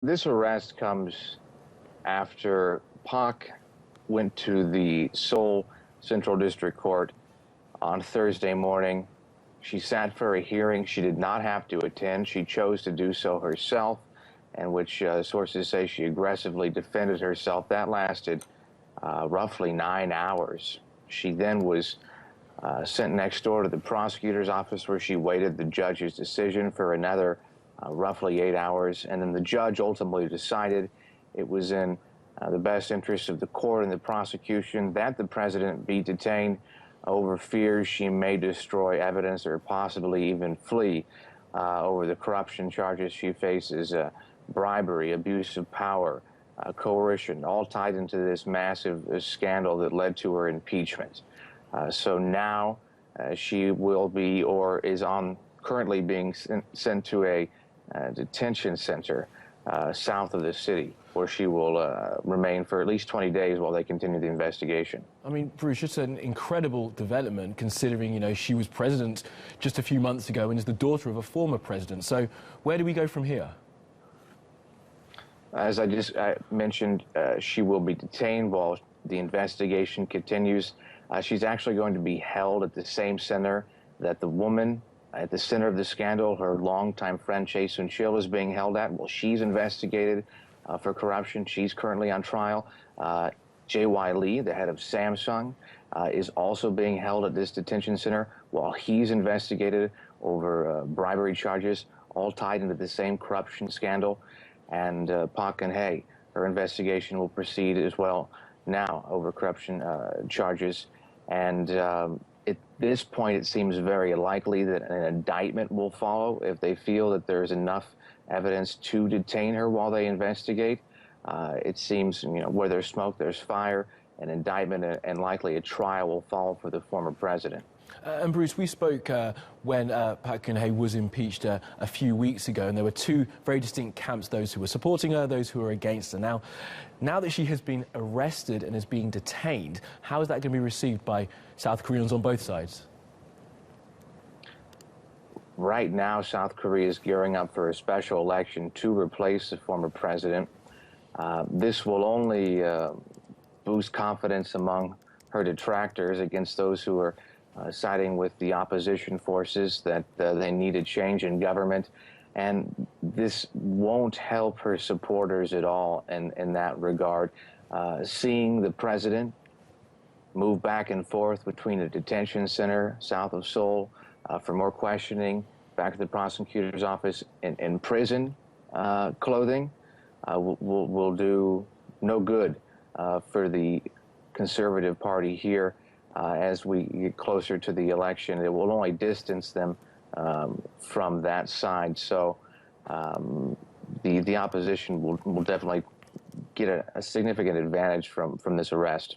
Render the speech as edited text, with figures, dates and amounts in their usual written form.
This arrest comes after Park went to the Seoul Central District Court on Thursday morning. She sat for a hearing she did not have to attend. She chose to do so herself, and which sources say she aggressively defended herself. That lasted roughly 9 hours. She then was sent next door to the prosecutor's office, where she waited the judge's decision for another roughly 8 hours, and then the judge ultimately decided it was in the best interest of the court and the prosecution that the president be detained over fears she may destroy evidence or possibly even flee over the corruption charges she faces, bribery, abuse of power, coercion, all tied into this massive scandal that led to her impeachment. So now she will be, or is currently being sent to a detention center south of the city, where she will remain for at least 20 days while they continue the investigation. I mean, Bruce, just an incredible development considering, she was president just a few months ago and is the daughter of a former president. So where do we go from here? As I just mentioned, she will be detained while the investigation continues. She's actually going to be held at the same center that the woman at the center of the scandal, her longtime friend Chae Soon-sil, is being held at. Well, she's investigated for corruption. She's currently on trial. J.Y. Lee, the head of Samsung, is also being held at this detention center while he's investigated over bribery charges, all tied into the same corruption scandal. And Park Geun-hye, her investigation will proceed as well now over corruption charges. And at this point, it seems very likely that an indictment will follow if they feel that there's enough evidence to detain her while they investigate. It seems, where there's smoke, there's fire. An indictment and likely a trial will follow for the former president. And Bruce, we spoke when Park Geun-hye was impeached a few weeks ago, and there were two very distinct camps, those who were supporting her, those who were against her. Now that she has been arrested and is being detained, how is that going to be received by South Koreans on both sides? Right now, South Korea is gearing up for a special election to replace the former president. This will only boost confidence among her detractors against those who are siding with the opposition forces that they need a change in government. And this won't help her supporters at all in that regard. Seeing the president move back and forth between a detention center south of Seoul for more questioning, back to the prosecutor's office in prison clothing, will do no good for the Conservative Party here. As we get closer to the election, it will only distance them from that side. So the opposition will definitely get a significant advantage from this arrest.